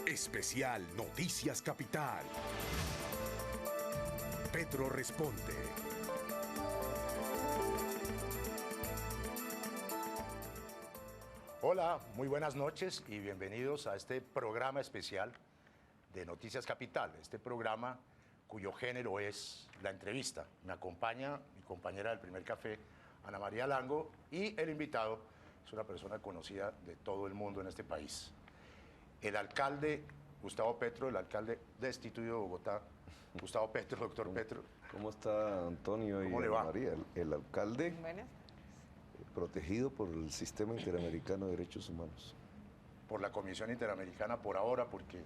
Especial Noticias Capital. Petro responde. Hola, muy buenas noches y bienvenidos a este programa especial de Noticias Capital. Este programa cuyo género es la entrevista. Me acompaña mi compañera del primer café, Ana María Lango, y el invitado es una persona conocida de todo el mundo en este país. El alcalde Gustavo Petro, el alcalde destituido de Bogotá. Gustavo Petro, doctor Petro. ¿Cómo está Antonio y Ana María? El alcalde protegido por el Sistema Interamericano de Derechos Humanos. Por la Comisión Interamericana por ahora, porque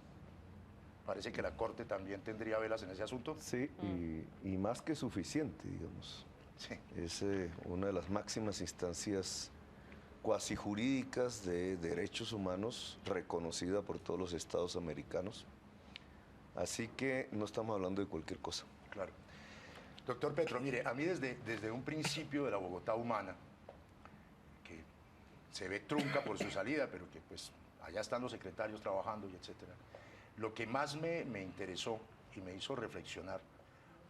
parece que la Corte también tendría velas en ese asunto. Sí, y más que suficiente, digamos. Sí. Es una de las máximas instancias cuasi jurídicas de derechos humanos reconocida por todos los estados americanos. Así que no estamos hablando de cualquier cosa. Claro. Doctor Petro, mire, a mí desde un principio de la Bogotá humana, que se ve trunca por su salida, pero que pues allá están los secretarios trabajando y etcétera, lo que más me interesó y me hizo reflexionar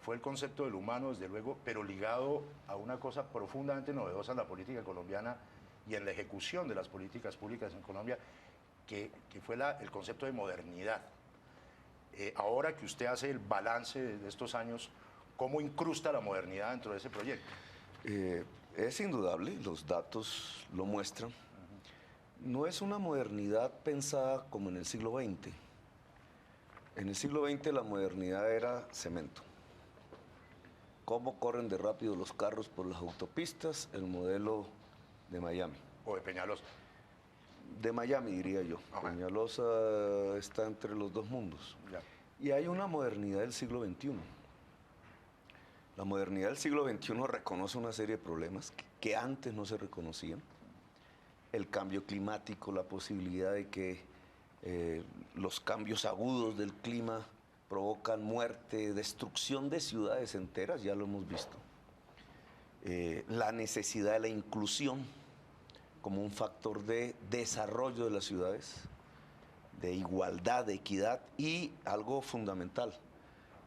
fue el concepto del humano, desde luego, pero ligado a una cosa profundamente novedosa en la política colombiana y en la ejecución de las políticas públicas en Colombia, que fue el concepto de modernidad. Ahora que usted hace el balance de estos años, ¿cómo incrusta la modernidad dentro de ese proyecto? Es indudable, los datos lo muestran. No es una modernidad pensada como en el siglo XX. En el siglo XX la modernidad era cemento. ¿Cómo corren de rápido los carros por las autopistas? El modelo de Miami. O de Peñalosa. De Miami, diría yo. Ajá. Peñalosa está entre los dos mundos. Ya. Y hay una modernidad del siglo XXI. La modernidad del siglo XXI reconoce una serie de problemas que antes no se reconocían. El cambio climático, la posibilidad de que los cambios agudos del clima provocan muerte, destrucción de ciudades enteras, ya lo hemos visto. La necesidad de la inclusión como un factor de desarrollo de las ciudades, de igualdad, de equidad y algo fundamental,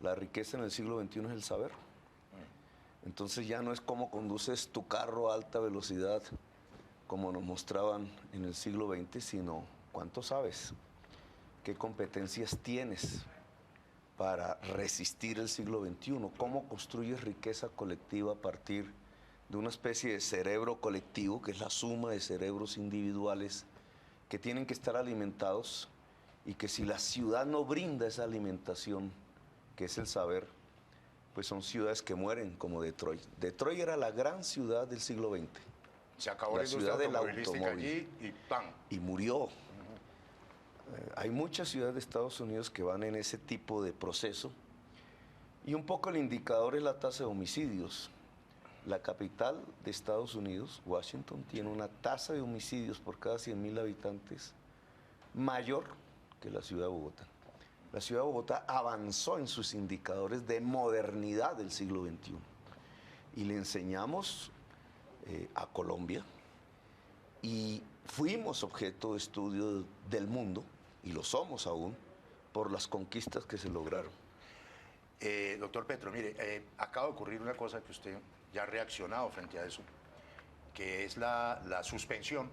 la riqueza en el siglo XXI es el saber. Entonces ya no es cómo conduces tu carro a alta velocidad como nos mostraban en el siglo XX, sino cuánto sabes, qué competencias tienes para resistir el siglo XXI, cómo construyes riqueza colectiva a partir de una especie de cerebro colectivo, que es la suma de cerebros individuales que tienen que estar alimentados y que si la ciudad no brinda esa alimentación, que es el saber, pues son ciudades que mueren, como Detroit. Detroit era la gran ciudad del siglo XX. Se acabó la industria automovilística allí y ¡pam! Y murió. Hay muchas ciudades de Estados Unidos que van en ese tipo de proceso. Y un poco el indicador es la tasa de homicidios. La capital de Estados Unidos, Washington, tiene una tasa de homicidios por cada 100.000 habitantes mayor que la ciudad de Bogotá. La ciudad de Bogotá avanzó en sus indicadores de modernidad del siglo XXI. Y le enseñamos a Colombia y fuimos objeto de estudio del mundo, y lo somos aún, por las conquistas que se lograron. Doctor Petro, mire, acaba de ocurrir una cosa que usted ya ha reaccionado frente a eso, que es la suspensión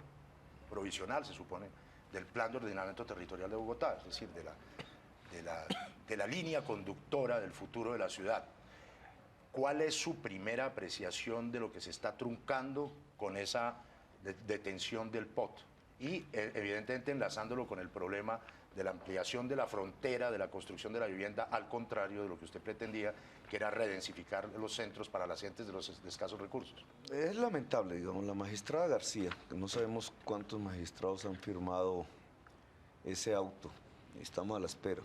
provisional, se supone, del Plan de Ordenamiento Territorial de Bogotá, es decir, de la línea conductora del futuro de la ciudad. ¿Cuál es su primera apreciación de lo que se está truncando con esa detención del POT? Y evidentemente enlazándolo con el problema de la ampliación de la frontera, de la construcción de la vivienda, al contrario de lo que usted pretendía, que era redensificar los centros para las gentes de los escasos recursos. Es lamentable, digamos, la magistrada García, que no sabemos cuántos magistrados han firmado ese auto, estamos a la espera,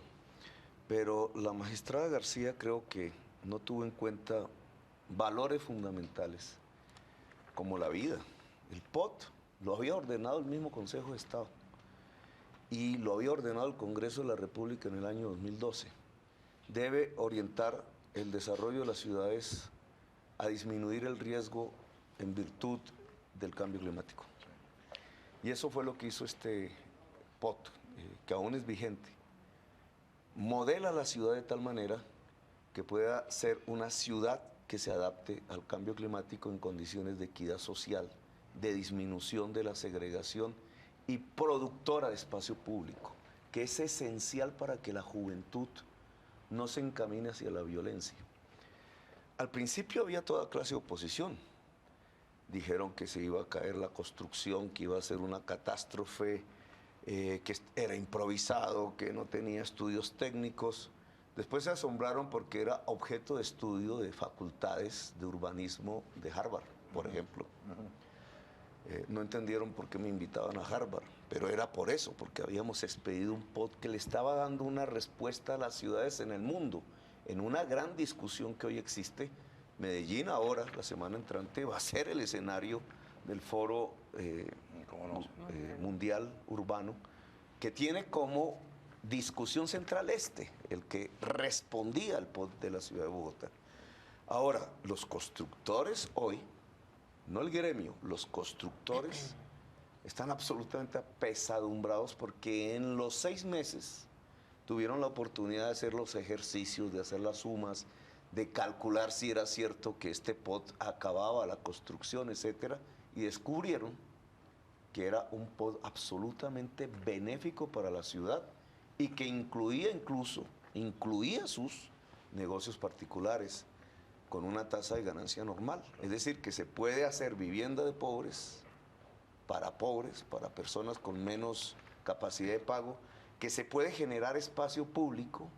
pero la magistrada García creo que no tuvo en cuenta valores fundamentales como la vida. El POT lo había ordenado el mismo Consejo de Estado y lo había ordenado el Congreso de la República en el año 2012. Debe orientar el desarrollo de las ciudades a disminuir el riesgo en virtud del cambio climático. Y eso fue lo que hizo este POT, que aún es vigente, modela la ciudad de tal manera que pueda ser una ciudad que se adapte al cambio climático en condiciones de equidad social, de disminución de la segregación y productora de espacio público, que es esencial para que la juventud no se encamine hacia la violencia. Al principio había toda clase de oposición. Dijeron que se iba a caer la construcción, que iba a ser una catástrofe, que era improvisado, que no tenía estudios técnicos. Después se asombraron porque era objeto de estudio de facultades de urbanismo de Harvard, por ejemplo. No entendieron por qué me invitaban a Harvard, pero era por eso, porque habíamos expedido un POT que le estaba dando una respuesta a las ciudades en el mundo, en una gran discusión que hoy existe. Medellín ahora, la semana entrante, va a ser el escenario del foro mundial urbano, que tiene como discusión central el que respondía al POT de la ciudad de Bogotá. Ahora, los constructores hoy, no el gremio, los constructores están absolutamente apesadumbrados porque en los 6 meses tuvieron la oportunidad de hacer los ejercicios, de hacer las sumas, de calcular si era cierto que este POT acababa la construcción, etcétera, y descubrieron que era un POT absolutamente benéfico para la ciudad y que incluía sus negocios particulares con una tasa de ganancia normal. Es decir, que se puede hacer vivienda de pobres, para personas con menos capacidad de pago, que se puede generar espacio público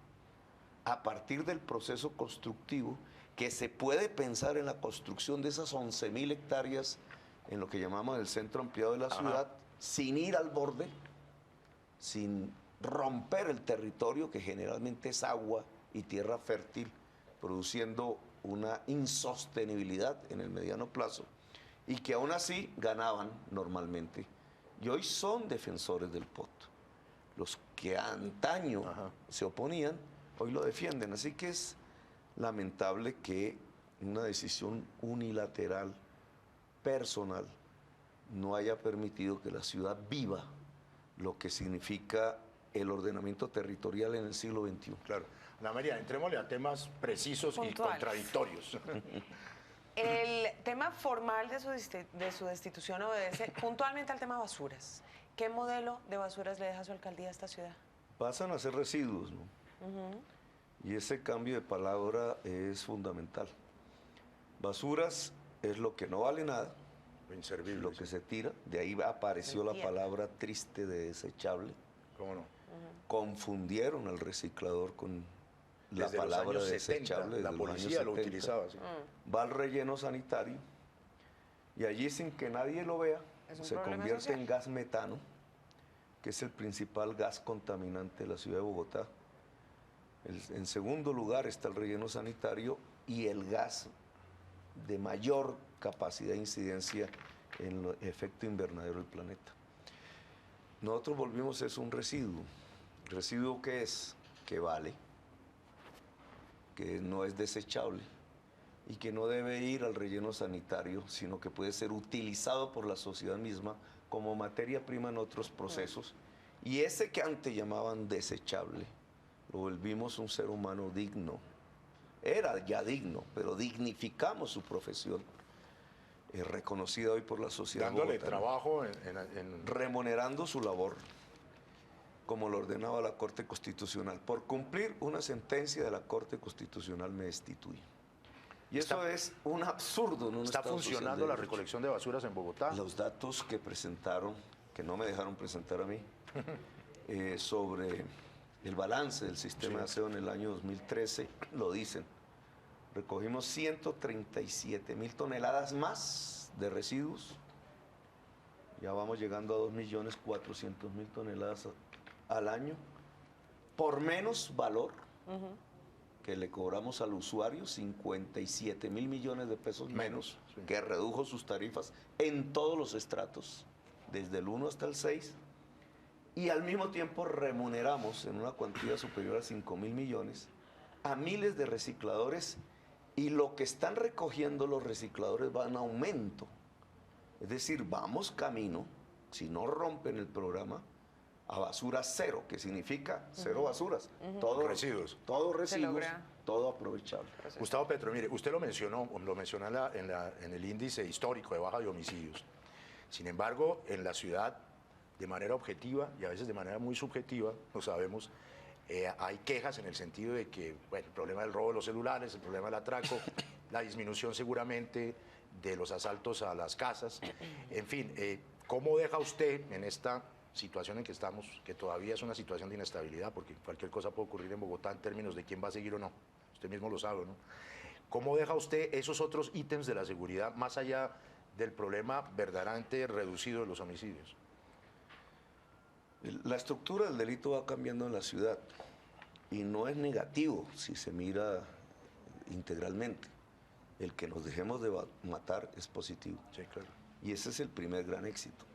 a partir del proceso constructivo, que se puede pensar en la construcción de esas 11.000 hectáreas en lo que llamamos el centro ampliado de la ciudad, sin ir al borde, sin romper el territorio que generalmente es agua y tierra fértil, produciendo una insostenibilidad en el mediano plazo, y que aún así ganaban normalmente. Y hoy son defensores del POT. Los que antaño se oponían, hoy lo defienden. Así que es lamentable que una decisión unilateral, personal, no haya permitido que la ciudad viva lo que significa el ordenamiento territorial en el siglo XXI. Claro. Ana María, entrémosle a temas precisos y contradictorios. El tema formal de su destitución obedece puntualmente al tema basuras. ¿Qué modelo de basuras le deja a su alcaldía a esta ciudad? Pasan a ser residuos, ¿no? Y ese cambio de palabra es fundamental. Basuras es lo que no vale nada, Lo inservible. lo que se tira. De ahí apareció la palabra triste de desechable. ¿Cómo no? Confundieron al reciclador con la Desde los palabra años 70, desechable. la policía lo utilizaba. Sí. Va al relleno sanitario y allí, sin que nadie lo vea, se convierte social en gas metano, que es el principal gas contaminante de la ciudad de Bogotá. En segundo lugar está el relleno sanitario y el gas de mayor capacidad de incidencia en el efecto invernadero del planeta. Nosotros volvimos eso un residuo. ¿Residuo qué es? Que vale, que no es desechable y que no debe ir al relleno sanitario, sino que puede ser utilizado por la sociedad misma como materia prima en otros procesos. Y ese que antes llamaban desechable, lo volvimos un ser humano digno. Era ya digno, pero dignificamos su profesión, reconocida hoy por la sociedad Dándole bogotana, trabajo remunerando su labor, como lo ordenaba la Corte Constitucional. Por cumplir una sentencia de la Corte Constitucional me destituye. Y eso es un absurdo. En un ¿Está Estado social funcionando de la derecho. recolección de basuras en Bogotá? Los datos que presentaron, que no me dejaron presentar a mí, sobre el balance del sistema de aseo en el año 2013, lo dicen. Recogimos 137.000 toneladas más de residuos. Ya vamos llegando a 2.400.000 toneladas al año, por menos valor que le cobramos al usuario, 57.000 millones de pesos menos, que redujo sus tarifas en todos los estratos, desde el 1 hasta el 6, y al mismo tiempo remuneramos en una cuantía superior a 5.000 millones a miles de recicladores, y lo que están recogiendo los recicladores va en aumento. Es decir, vamos camino, si no rompen el programa, a basura cero, que significa cero basuras. Todo, Residuos. Todo residuos, logra. todo aprovechable. Gustavo Petro, mire, usted lo mencionó en el índice histórico de baja de homicidios. Sin embargo, en la ciudad, de manera objetiva y a veces de manera muy subjetiva, lo sabemos, hay quejas en el sentido de que, bueno, el problema del robo de los celulares, el problema del atraco, la disminución seguramente de los asaltos a las casas, en fin, ¿cómo deja usted en esta situación en que estamos, que todavía es una situación de inestabilidad, porque cualquier cosa puede ocurrir en Bogotá en términos de quién va a seguir o no? Usted mismo lo sabe, ¿no? ¿Cómo deja usted esos otros ítems de la seguridad más allá del problema verdaderamente reducido de los homicidios? La estructura del delito va cambiando en la ciudad y no es negativo si se mira integralmente. El que nos dejemos de matar es positivo. Sí, claro. Y ese es el primer gran éxito.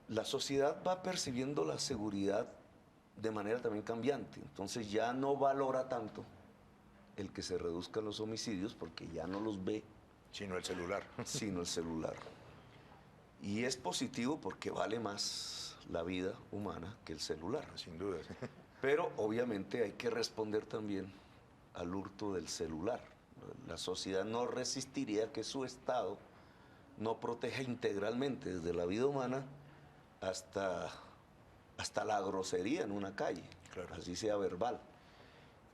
La sociedad va percibiendo la seguridad de manera también cambiante, entonces ya no valora tanto el que se reduzcan los homicidios porque ya no los ve, Sino el celular. sino el celular. Y es positivo porque vale más la vida humana que el celular. Sin duda. Pero obviamente hay que responder también al hurto del celular. La sociedad no resistiría que su Estado no proteja integralmente desde la vida humana hasta la grosería en una calle, Claro. así sea verbal.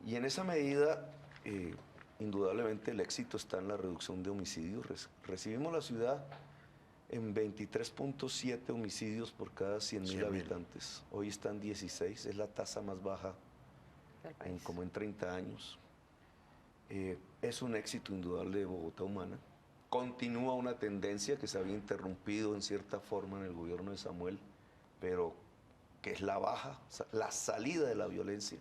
Y en esa medida, indudablemente el éxito está en la reducción de homicidios. Recibimos la ciudad en 23.7 homicidios por cada 100.000 100.000. habitantes. Hoy están 16, es la tasa más baja Del país. como en 30 años. Es un éxito indudable de Bogotá Humana. Continúa una tendencia que se había interrumpido en cierta forma en el gobierno de Samuel, pero que es la baja, la salida de la violencia.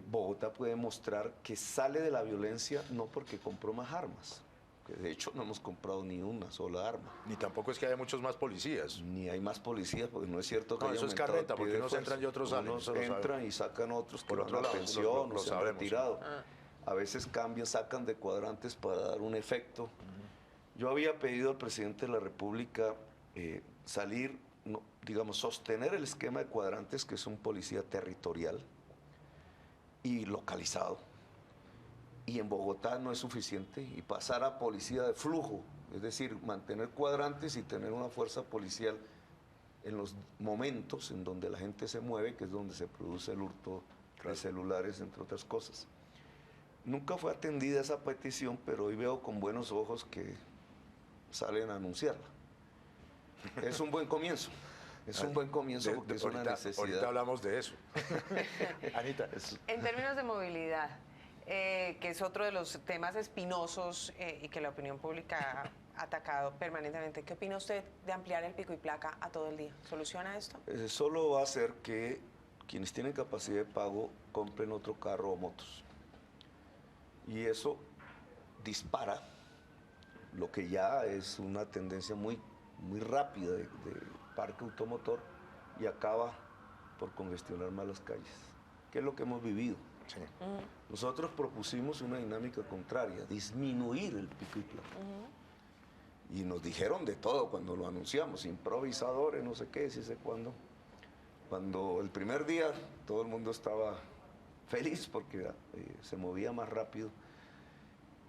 Bogotá puede mostrar que sale de la violencia no porque compró más armas, que de hecho no hemos comprado ni una sola arma. Ni tampoco es que haya muchos más policías. Ni hay más policías, porque no es cierto que No, haya eso es aumentado el carreta, porque pie de unos fuerza. entran y otros salen, Unos eso lo entran sabemos. y sacan otros que Por van otro a lado, pensión, lo o se han sabemos, sí. retirado. Ah. A veces cambian, sacan de cuadrantes para dar un efecto. Yo había pedido al presidente de la República salir, digamos, sostener el esquema de cuadrantes, que es un policía territorial y localizado. Y en Bogotá no es suficiente, y pasar a policía de flujo, es decir, mantener cuadrantes y tener una fuerza policial en los momentos en donde la gente se mueve, que es donde se produce el hurto de celulares, entre otras cosas. Nunca fue atendida esa petición, pero hoy veo con buenos ojos que salen a anunciarla. Es un buen comienzo. Es un buen comienzo porque es una necesidad. Ahorita hablamos de eso. Anita. En términos de movilidad, que es otro de los temas espinosos y que la opinión pública ha atacado permanentemente, ¿qué opina usted de ampliar el pico y placa a todo el día? ¿Soluciona esto? Solo va a hacer que quienes tienen capacidad de pago compren otro carro o motos. Y eso dispara lo que ya es una tendencia muy rápida de parque automotor y acaba por congestionar más las calles, que es lo que hemos vivido. Sí. Nosotros propusimos una dinámica contraria, disminuir el pico y placa. Y nos dijeron de todo cuando lo anunciamos, improvisadores, no sé qué, sí sé cuándo. Cuando el primer día todo el mundo estaba feliz porque se movía más rápido.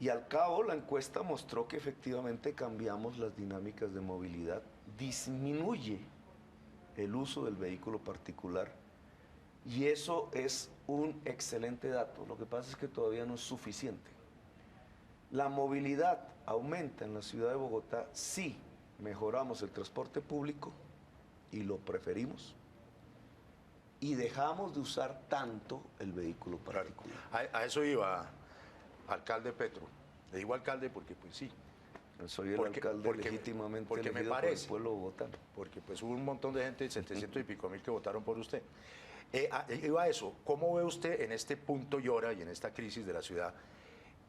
Y al cabo la encuesta mostró que efectivamente cambiamos las dinámicas de movilidad, disminuye el uso del vehículo particular y eso es un excelente dato. Lo que pasa es que todavía no es suficiente. La movilidad aumenta en la ciudad de Bogotá si mejoramos el transporte público y lo preferimos y dejamos de usar tanto el vehículo particular. A eso iba, alcalde Petro. Le digo alcalde porque, pues sí. Soy el alcalde legítimamente me elegido por el pueblo bogotano. Porque pues hubo un montón de gente, 700 y pico mil, que votaron por usted. Iba a eso. ¿Cómo ve usted en este punto y hora y en esta crisis de la ciudad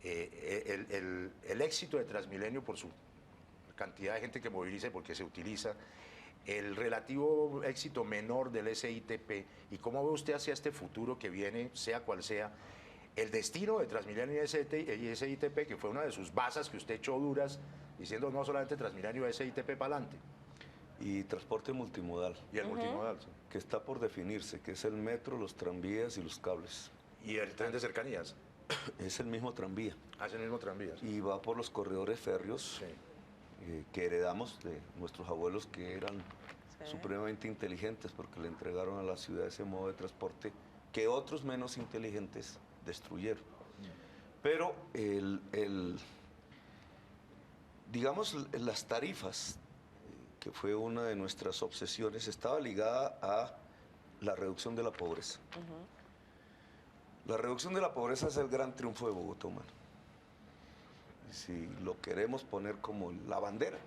el éxito de Transmilenio por su cantidad de gente que moviliza y porque se utiliza, el relativo éxito menor del SITP y cómo ve usted hacia este futuro que viene, sea cual sea, el destino de Transmilenio y SITP, que fue una de sus basas que usted echó duras, diciendo no solamente Transmilenio y SITP para adelante? y transporte multimodal, Y el multimodal. Sí. que está por definirse, que es el metro, los tranvías y los cables. Y el tren de cercanías. Es el mismo tranvía Hace el mismo tranvía. Sí. y va por los corredores férreos Sí. que heredamos de nuestros abuelos, que eran Sí. supremamente inteligentes porque le entregaron a la ciudad ese modo de transporte que otros menos inteligentes destruyeron. Pero digamos, las tarifas, que fue una de nuestras obsesiones, estaba ligada a la reducción de la pobreza. La reducción de la pobreza es el gran triunfo de Bogotá, humano. Si lo queremos poner como la bandera,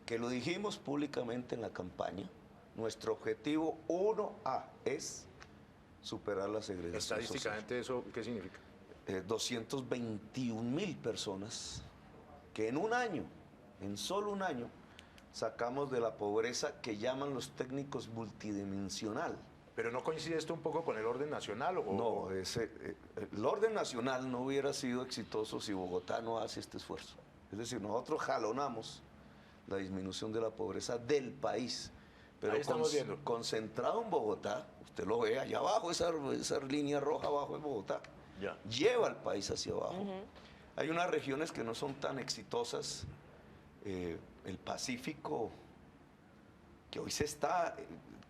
que lo dijimos públicamente en la campaña, nuestro objetivo 1A es superar la segregación social. Estadísticamente, ¿eso qué significa? 221.000 personas que en un año, en solo un año, sacamos de la pobreza que llaman los técnicos multidimensional. ¿Pero no coincide esto un poco con el orden nacional? No, el orden nacional no hubiera sido exitoso si Bogotá no hace este esfuerzo. Es decir, nosotros jalonamos la disminución de la pobreza del país, pero Ahí estamos viendo. concentrado en Bogotá, usted lo ve allá abajo, esa línea roja abajo es Bogotá, Ya. lleva al país hacia abajo. Hay unas regiones que no son tan exitosas, el Pacífico, que hoy se está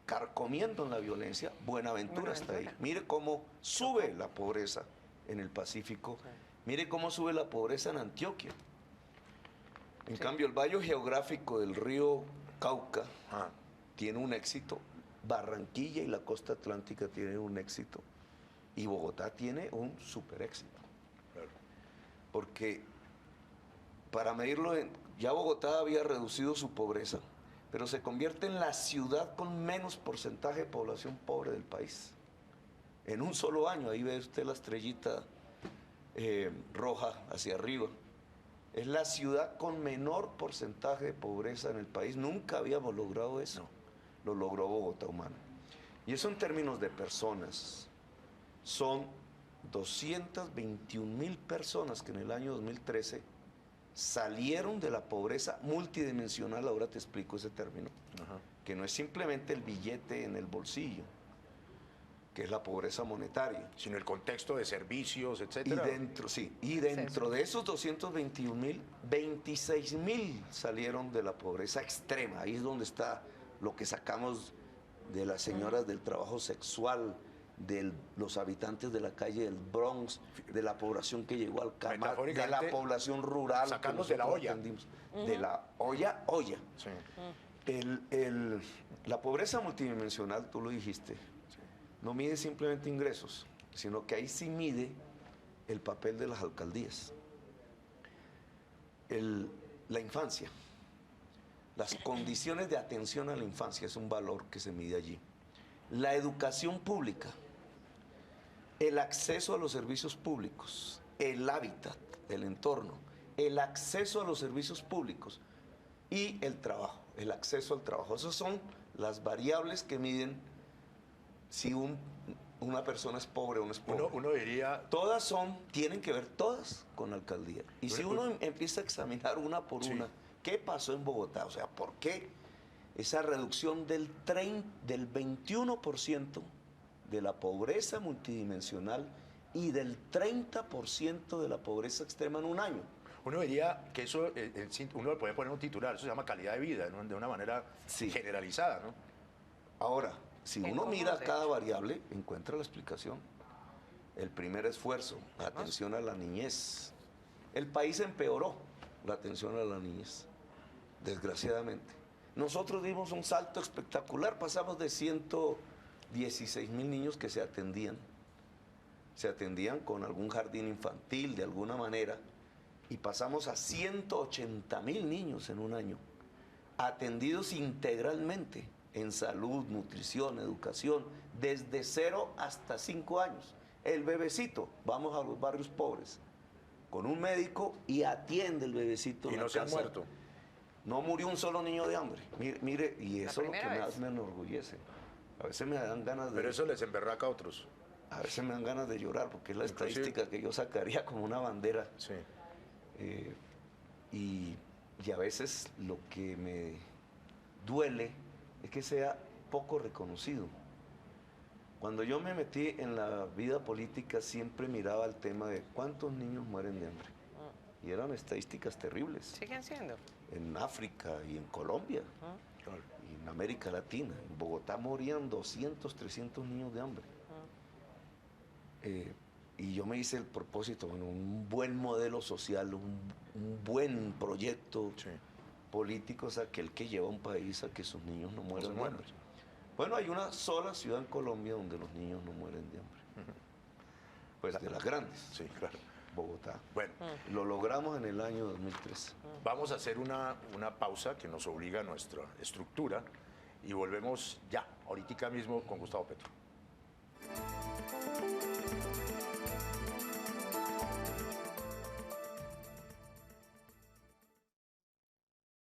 carcomiendo en la violencia, Buenaventura está ahí. Mire cómo sube la pobreza en el Pacífico, mire cómo sube la pobreza en Antioquia. En cambio, el valle geográfico del río Cauca Ah, tiene un éxito, Barranquilla y la costa atlántica tienen un éxito, y Bogotá tiene un super éxito. claro. Porque para medirlo, ya Bogotá había reducido su pobreza, pero se convierte en la ciudad con menos porcentaje de población pobre del país. En un solo año, ahí ve usted la estrellita roja hacia arriba. Es la ciudad con menor porcentaje de pobreza en el país. Nunca habíamos logrado eso. Lo logró Bogotá, humano. Y eso en términos de personas. Son 221.000 personas que en el año 2013 salieron de la pobreza multidimensional. Ahora te explico ese término. Ajá. Que no es simplemente el billete en el bolsillo, que es la pobreza monetaria. Sino el contexto de servicios, Y etcétera. dentro de esos 221.000, 26.000 salieron de la pobreza extrema. Ahí es donde está lo que sacamos de las señoras del trabajo sexual, de los habitantes de la calle del Bronx, de la población que llegó al Camargo, de la Metafóricamente, población rural. sacarlos que de la nosotros olla. atendimos. De la olla. Sí. La pobreza multidimensional, tú lo dijiste, no mide simplemente ingresos, sino que ahí sí mide el papel de las alcaldías. La infancia, las condiciones de atención a la infancia es un valor que se mide allí. La educación pública, el acceso a los servicios públicos, el hábitat, el entorno, el acceso a los servicios públicos y el trabajo, el acceso al trabajo. Esas son las variables que miden si una persona es pobre o no es pobre. Uno diría, Tienen que ver todas con la alcaldía. Y si uno empieza a examinar una por Sí. una, ¿qué pasó en Bogotá? O sea, ¿por qué esa reducción del 21% de la pobreza multidimensional y del 30% de la pobreza extrema en un año? uno diría que eso, uno le puede poner un titular, eso se llama calidad de vida, ¿no? De una manera Sí. generalizada, ¿no? Ahora, si ¿En uno cómo mira se cada echa? variable, encuentra la explicación. El primer esfuerzo, la atención a la niñez. El país empeoró la atención a la niñez, desgraciadamente. Nosotros dimos un salto espectacular, pasamos de 116.000 niños que se atendían con algún jardín infantil de alguna manera, y pasamos a 180.000 niños en un año, atendidos integralmente en salud, nutrición, educación, desde 0 hasta 5 años. El bebecito, vamos a los barrios pobres, con un médico y atiende el bebecito en Y la no se han casa. muerto. No murió un solo niño de hambre. Mire, y La eso es lo que primera más vez. me enorgullece. A veces me dan ganas Pero de... eso les emberraca a otros. A veces me dan ganas de llorar porque es la Inclusive- estadística que yo sacaría como una bandera. Sí. Y a veces lo que me duele es que sea poco reconocido. Cuando yo me metí en la vida política siempre miraba el tema de cuántos niños mueren de hambre. Y eran estadísticas terribles. ¿Siguen siendo? En África y en Colombia, y en América Latina. En Bogotá morían 200, 300 niños de hambre. Y yo me hice el propósito, bueno, un buen modelo social, un buen proyecto político, es aquel que lleva a un país a que sus niños no mueran de hambre. Bueno, hay una sola ciudad en Colombia donde los niños no mueren de hambre. Pues de las grandes. Sí, claro. Bogotá. Bueno, Lo logramos en el año 2013. vamos a hacer una pausa que nos obliga a nuestra estructura y volvemos ya, ahorita mismo con Gustavo Petro.